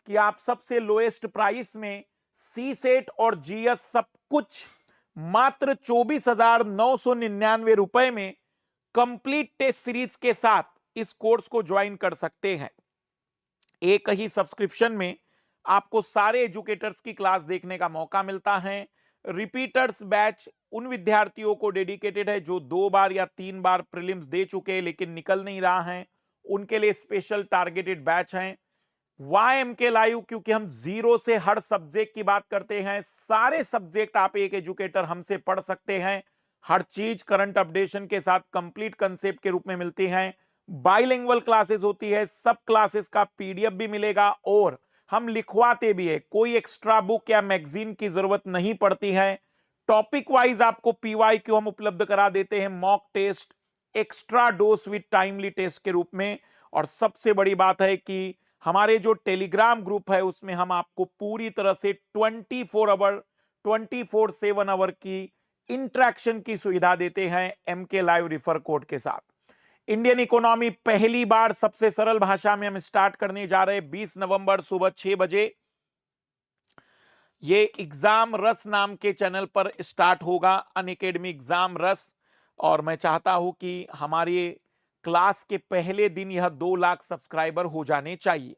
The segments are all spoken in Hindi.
कि आप सबसे लोएस्ट प्राइस में सी सेट और जीएस सब कुछ मात्र 24,999 रुपए में कंप्लीट टेस्ट सीरीज के साथ इस कोर्स को ज्वाइन कर सकते हैं। एक ही सब्सक्रिप्शन में आपको सारे एजुकेटर्स की क्लास देखने का मौका मिलता है। रिपीटर्स बैच उन विद्यार्थियों को डेडिकेटेड है जो 2 बार या 3 बार प्रीलिम्स दे चुके हैं लेकिन निकल नहीं रहा है, उनके लिए स्पेशल टारगेटेड बैच है। YMK लाइव, क्योंकि हम जीरो से हर सब्जेक्ट की बात करते हैं, सारे सब्जेक्ट आप एक एजुकेटर हमसे पढ़ सकते हैं। हर चीज करंट अपडेशन के साथ कंप्लीट कंसेप्ट के रूप में मिलती है। बाइलिंगुअल क्लासेस होती है, सब क्लासेस का पीडीएफ भी मिलेगा और हम लिखवाते भी है। कोई एक्स्ट्रा बुक या मैगजीन की जरूरत नहीं पड़ती है। टॉपिक वाइज आपको PYQ हम उपलब्ध करा देते हैं, mock test, extra dose with timely test के रूप में। और सबसे बड़ी बात है कि हमारे जो टेलीग्राम ग्रुप है उसमें हम आपको पूरी तरह से 24/7 आवर की इंटरेक्शन की सुविधा देते हैं MK लाइव रिफर कोड के साथ। इंडियन इकोनॉमी पहली बार सबसे सरल भाषा में हम स्टार्ट करने जा रहे हैं 20 नवंबर सुबह 6 बजे। ये एग्जाम रस नाम के चैनल पर स्टार्ट होगा, अनअकैडमी एग्जाम रस। और मैं चाहता हूं कि हमारी क्लास के पहले दिन यह 2 लाख सब्सक्राइबर हो जाने चाहिए।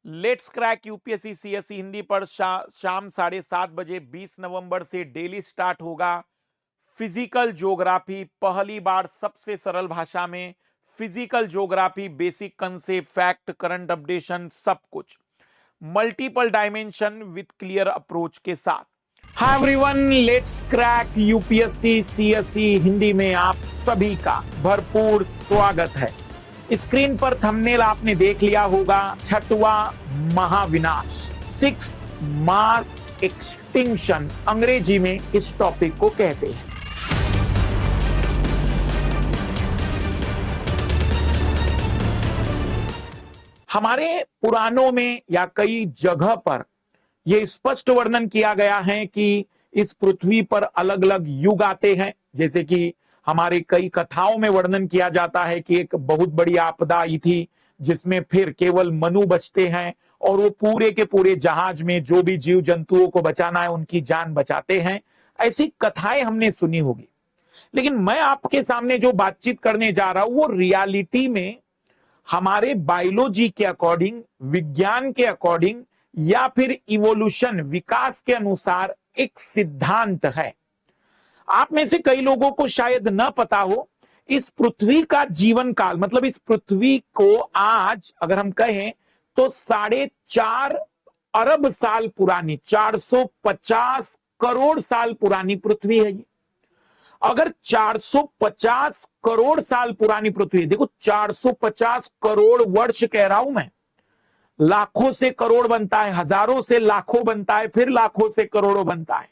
Let's crack UPSC CSC Hindi पर शाम 7:30 बजे 20 नवंबर से डेली स्टार्ट होगा। फिजिकल ज्योग्राफी पहली बार सबसे सरल भाषा में, physical geography, basic concept, fact, current updation, सब कुछ multiple dimension with clear approach के साथ। Hi everyone, let's crack UPSC CSC Hindi में आप सभी का भरपूर स्वागत है। स्क्रीन पर थंबनेल आपने देख लिया होगा, 6वां महाविनाश, 6th मास एक्सटिंक्शन अंग्रेजी में इस टॉपिक को कहते हैं। हमारे पुराणों में या कई जगह पर यह स्पष्ट वर्णन किया गया है कि इस पृथ्वी पर अलग अलग युग आते हैं। जैसे कि हमारे कई कथाओं में वर्णन किया जाता है कि एक बहुत बड़ी आपदा आई थी जिसमें फिर केवल मनु बचते हैं और वो पूरे के पूरे जहाज में जो भी जीव जंतुओं को बचाना है उनकी जान बचाते हैं। ऐसी कथाएं हमने सुनी होगी, लेकिन मैं आपके सामने जो बातचीत करने जा रहा हूं वो रियलिटी में हमारे बायोलॉजी के अकॉर्डिंग, विज्ञान के अकॉर्डिंग या फिर इवोल्यूशन, विकास के अनुसार एक सिद्धांत है। आप में से कई लोगों को शायद न पता हो, इस पृथ्वी का जीवन काल, मतलब इस पृथ्वी को आज अगर हम कहें तो 4.5 अरब साल पुरानी, 450 करोड़ साल पुरानी पृथ्वी है ये। अगर 450 करोड़ साल पुरानी पृथ्वी, देखो 450 करोड़ वर्ष कह रहा हूं मैं, लाखों से करोड़ बनता है, हजारों से लाखों बनता है, फिर लाखों से करोड़ों बनता है।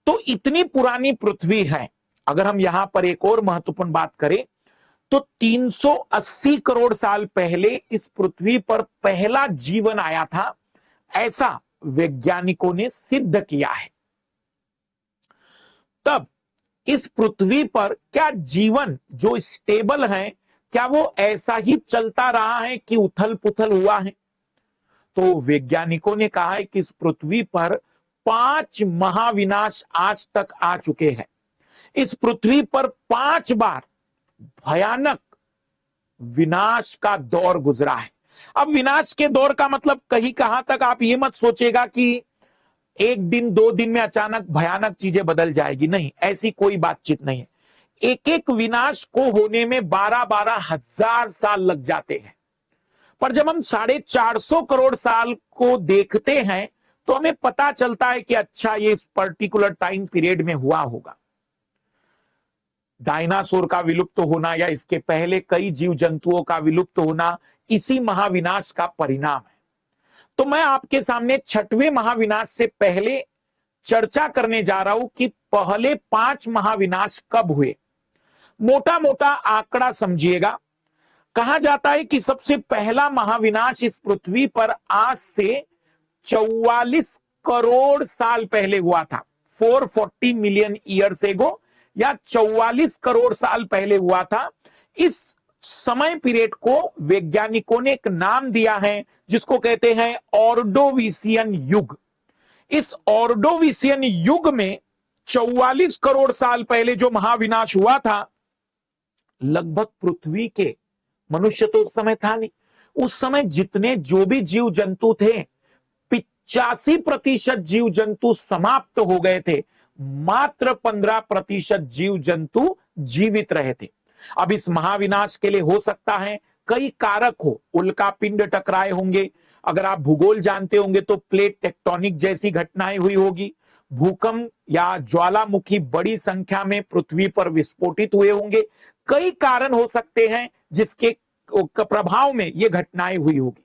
तो इतनी पुरानी पृथ्वी है। अगर हम यहां पर एक और महत्वपूर्ण बात करें तो 380 करोड़ साल पहले इस पृथ्वी पर पहला जीवन आया था, ऐसा वैज्ञानिकों ने सिद्ध किया है। तब इस पृथ्वी पर क्या जीवन जो स्टेबल है, क्या वो ऐसा ही चलता रहा है कि उथल पुथल हुआ है? तो वैज्ञानिकों ने कहा है कि इस पृथ्वी पर 5 महाविनाश आज तक आ चुके हैं। इस पृथ्वी पर 5 बार भयानक विनाश का दौर गुजरा है। अब विनाश के दौर का मतलब कहीं कहां तक आप ये मत सोचेगा कि 1 दिन 2 दिन में अचानक भयानक चीजें बदल जाएगी, नहीं, ऐसी कोई बातचीत नहीं है। एक एक विनाश को होने में 12-12 हजार साल लग जाते हैं। पर जब हम 450 करोड़ साल को देखते हैं तो हमें पता चलता है कि अच्छा ये इस पर्टिकुलर टाइम पीरियड में हुआ होगा। डायनासोर का विलुप्त होना या इसके पहले कई जीव जंतुओं का विलुप्त होना इसी महाविनाश का परिणाम है। तो मैं आपके सामने 6वें महाविनाश से पहले चर्चा करने जा रहा हूं कि पहले 5 महाविनाश कब हुए। मोटा मोटा आंकड़ा समझिएगा। कहा जाता है कि सबसे पहला महाविनाश इस पृथ्वी पर आज से 44 करोड़ साल पहले हुआ था। 440 मिलियन ईयर्स एगो, या 44 करोड़ साल पहले हुआ था। इस समय पीरियड को वैज्ञानिकों ने एक नाम दिया है जिसको कहते हैं ऑर्डोविसियन युग। इस ऑर्डोविसियन युग में 44 करोड़ साल पहले जो महाविनाश हुआ था, लगभग पृथ्वी के, मनुष्य तो उस समय था नहीं, उस समय जितने जो भी जीव जंतु थे 85% जीव जंतु समाप्त हो गए थे, मात्र 15% जीव जंतु जीवित रहे थे। अब इस महाविनाश के लिए हो सकता है कई कारक हो, उल्का पिंड टकराए होंगे, अगर आप भूगोल जानते होंगे तो प्लेट टेक्टोनिक जैसी घटनाएं हुई होगी, भूकंप या ज्वालामुखी बड़ी संख्या में पृथ्वी पर विस्फोटित हुए होंगे, कई कारण हो सकते हैं जिसके प्रभाव में यह घटनाएं हुई होगी।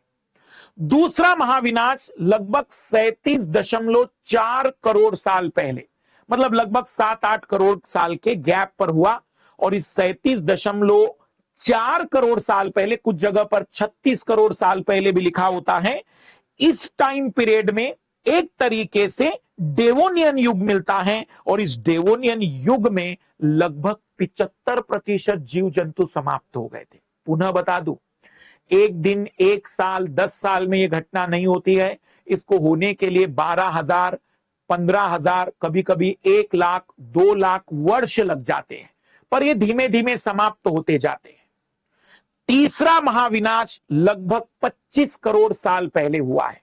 दूसरा महाविनाश लगभग 37.4 करोड़ साल पहले, मतलब लगभग 7-8 करोड़ साल के गैप पर हुआ, और इस 37.4 करोड़ साल पहले, कुछ जगह पर 36 करोड़ साल पहले भी लिखा होता है, इस टाइम पीरियड में एक तरीके से डेवोनियन युग मिलता है, और इस डेवोनियन युग में लगभग 75% जीव जंतु समाप्त हो गए थे। पुनः बता दूं, एक दिन, एक साल, 10 साल में यह घटना नहीं होती है, इसको होने के लिए 12,000, 15,000, कभी कभी 1 लाख, 2 लाख वर्ष लग जाते हैं, पर ये धीमे धीमे समाप्त होते जाते हैं। तीसरा महाविनाश लगभग 25 करोड़ साल पहले हुआ है।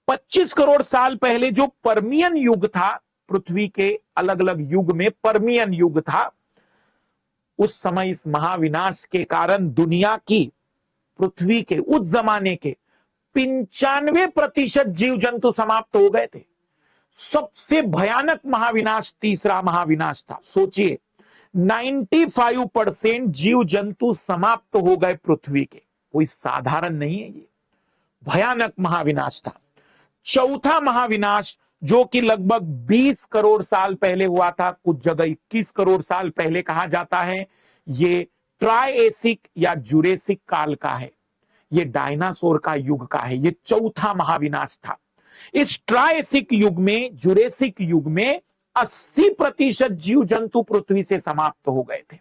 25 करोड़ साल पहले जो पर्मियन युग था, पृथ्वी के अलग अलग युग में पर्मियन युग था, उस समय इस महाविनाश के कारण दुनिया की, पृथ्वी के उस जमाने के 95% जीव जंतु समाप्त हो गए थे। सबसे भयानक महाविनाश तीसरा महाविनाश था। सोचिए, 95% जीव जंतु समाप्त हो गए पृथ्वी के, कोई साधारण नहीं है, ये भयानक महाविनाश था। चौथा महाविनाश जो कि लगभग 20 करोड़ साल पहले हुआ था, कुछ जगह 21 करोड़ साल पहले कहा जाता है, ये ट्रायसिक या जुरेसिक काल का है, ये डायनासोर का युग का है, ये चौथा महाविनाश था। इस ट्रायसिक युग में, जुरेसिक युग में 80% जीव जंतु पृथ्वी से समाप्त हो गए थे।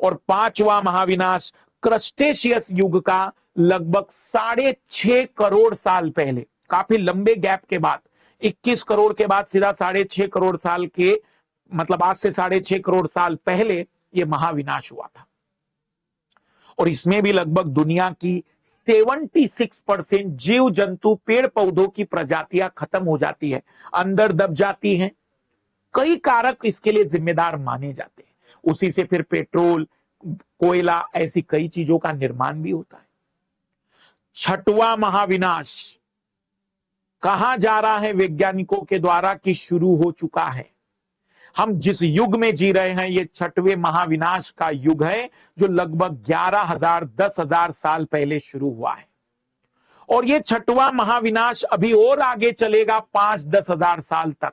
और पांचवा महाविनाश क्रस्टेशियस युग का लगभग 6.5 करोड़ साल पहले, काफी लंबे गैप के बाद, 21 करोड़ के बाद सीधा 6.5 करोड़ साल के, मतलब आज से 6.5 करोड़ साल पहले यह महाविनाश हुआ था। और इसमें भी लगभग दुनिया की 76% जीव जंतु, पेड़ पौधों की प्रजातियां खत्म हो जाती है, अंदर दब जाती हैं। कई कारक इसके लिए जिम्मेदार माने जाते हैं, उसी से फिर पेट्रोल, कोयला, ऐसी कई चीजों का निर्माण भी होता है। छठवां महाविनाश कहा जा रहा है वैज्ञानिकों के द्वारा कि शुरू हो चुका है। हम जिस युग में जी रहे हैं, ये छठवें महाविनाश का युग है, जो लगभग 11,000, 10,000 साल पहले शुरू हुआ है। और ये छठवां महाविनाश अभी और आगे चलेगा 5-10 हजार साल तक।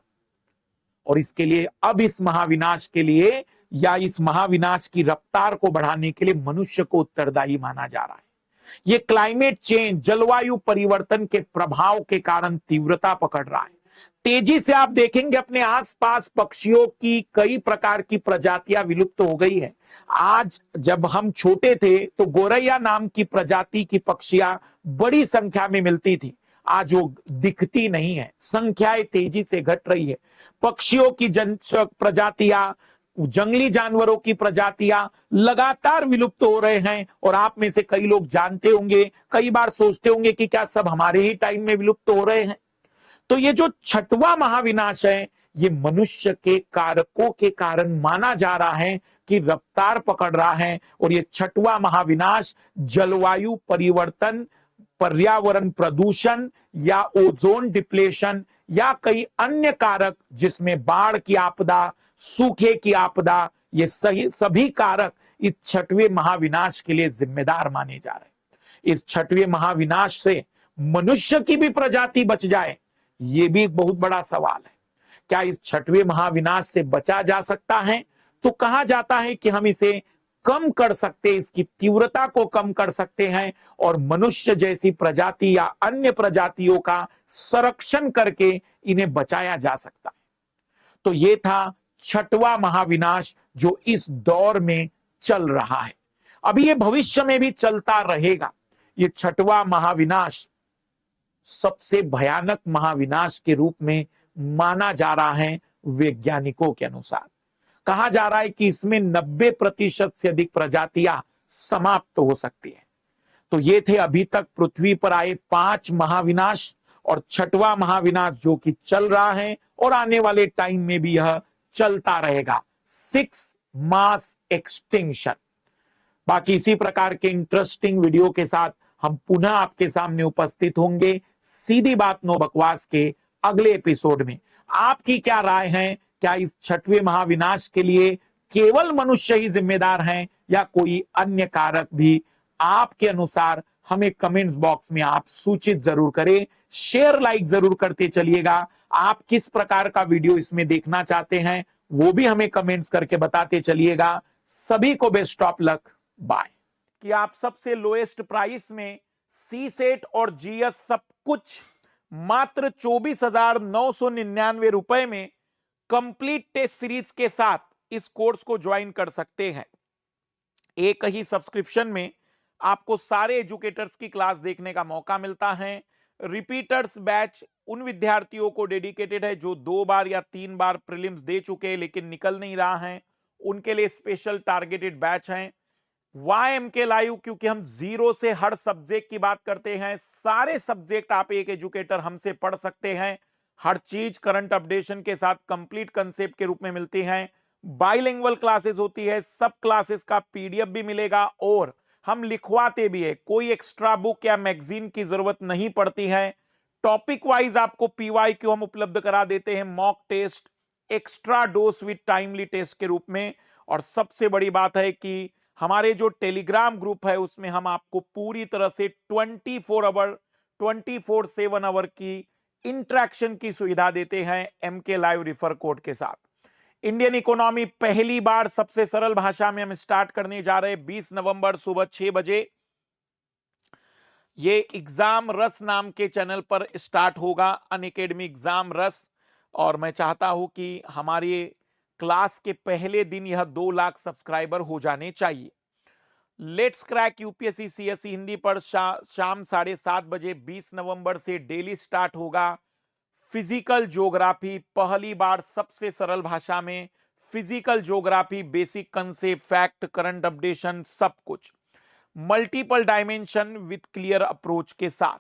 और इसके लिए, अब इस महाविनाश के लिए या इस महाविनाश की रफ्तार को बढ़ाने के लिए मनुष्य को उत्तरदायी माना जा रहा है। ये क्लाइमेट चेंज, जलवायु परिवर्तन के प्रभाव के कारण तीव्रता पकड़ रहा है। तेजी से आप देखेंगे अपने आसपास पक्षियों की कई प्रकार की प्रजातियां विलुप्त हो गई है। आज जब हम छोटे थे तो गोरैया नाम की प्रजाति की पक्षियां बड़ी संख्या में मिलती थी, आज वो दिखती नहीं है, संख्याएं तेजी से घट रही है। पक्षियों की प्रजातियां, जंगली जानवरों की प्रजातियां लगातार विलुप्त हो रहे हैं। और आप में से कई लोग जानते होंगे, कई बार सोचते होंगे कि क्या सब हमारे ही टाइम में विलुप्त हो रहे हैं। तो ये जो छठवां महाविनाश है, ये मनुष्य के कारकों के कारण माना जा रहा है कि रफ्तार पकड़ रहा है। और ये छठवां महाविनाश जलवायु परिवर्तन, पर्यावरण प्रदूषण या ओजोन डिप्लेशन या कई अन्य कारक, जिसमें बाढ़ की आपदा, सूखे की आपदा, ये सभी कारक इस छठवें महाविनाश के लिए जिम्मेदार माने जा रहे हैं। इस छठवें महाविनाश से मनुष्य की भी प्रजाति बच जाए, ये भी एक बहुत बड़ा सवाल है। क्या इस छठवें महाविनाश से बचा जा सकता है? तो कहा जाता है कि हम इसे कम कर सकते, इसकी तीव्रता को कम कर सकते हैं और मनुष्य जैसी प्रजाति या अन्य प्रजातियों का संरक्षण करके इन्हें बचाया जा सकता है। तो ये था छठवां महाविनाश जो इस दौर में चल रहा है। अभी ये भविष्य में भी चलता रहेगा। ये छठवां महाविनाश सबसे भयानक महाविनाश के रूप में माना जा रहा है। वैज्ञानिकों के अनुसार कहा जा रहा है कि इसमें 90% से अधिक प्रजातियां समाप्त हो सकती हैं। तो ये थे अभी तक पृथ्वी पर आए 5 महाविनाश, और छठवां महाविनाश जो कि चल रहा है और आने वाले टाइम में भी यह चलता रहेगा, 6 मास एक्सटिंक्शन। बाकी इसी प्रकार के इंटरेस्टिंग वीडियो के साथ हम पुनः आपके सामने उपस्थित होंगे सीधी बात नो बकवास के अगले एपिसोड में। आपकी क्या राय है? क्या इस छठवें महाविनाश के लिए केवल मनुष्य ही जिम्मेदार हैं या कोई अन्य कारक भी? आपके अनुसार हमें कमेंट्स बॉक्स में आप सूचित जरूर करें। शेयर लाइक जरूर करते चलिएगा। आप किस प्रकार का वीडियो इसमें देखना चाहते हैं वो भी हमें कमेंट्स करके बताते चलिएगा। सभी को बेस्ट ऑफ लक, बाय। कि आप सबसे लोएस्ट प्राइस में सी सेट और जीएस सब कुछ मात्र 24,999 रुपए में कंप्लीट टेस्ट सीरीज के साथ इस कोर्स को ज्वाइन कर सकते हैं। एक ही सब्सक्रिप्शन में आपको सारे एजुकेटर्स की क्लास देखने का मौका मिलता है। रिपीटर्स बैच उन विद्यार्थियों को डेडिकेटेड है जो 2 बार या 3 बार प्रीलिम्स दे चुके हैं लेकिन निकल नहीं रहा है, उनके लिए स्पेशल टारगेटेड बैच है। YMK लाइव, क्योंकि हम जीरो से हर सब्जेक्ट की बात करते हैं, सारे सब्जेक्ट आप एक एजुकेटर हमसे पढ़ सकते हैं। हर चीज करंट अपडेशन के साथ कंप्लीट कंसेप्ट के रूप में मिलती हैं। बाइलिंगुअल क्लासेस होती है, सब क्लासेस का PDF भी मिलेगा और हम लिखवाते भी है। कोई एक्स्ट्रा बुक या मैगजीन की जरूरत नहीं पड़ती है। टॉपिक वाइज आपको PYQ हम उपलब्ध करा देते हैं, mock test, extra dose with timely test के रूप में। और सबसे बड़ी बात है कि हमारे जो टेलीग्राम ग्रुप है उसमें हम आपको पूरी तरह से 24/7 आवर की इंटरेक्शन की सुविधा देते हैं MK लाइव रिफर कोड के साथ। इंडियन इकोनॉमी पहली बार सबसे सरल भाषा में हम स्टार्ट करने जा रहे हैं 20 नवंबर सुबह 6 बजे। ये एग्जाम रस नाम के चैनल पर स्टार्ट होगा, अनअकैडमी एग्जाम रस। और मैं चाहता हूं कि हमारी क्लास के पहले दिन यह 2 लाख सब्सक्राइबर हो जाने चाहिए। Let's crack UPSC CSE Hindi पर शाम 7:30 बजे 20 नवंबर से डेली स्टार्ट होगा। फिजिकल ज्योग्राफी पहली बार सबसे सरल भाषा में, physical geography, basic concept, fact, current updation, सब कुछ multiple dimension with clear approach के साथ।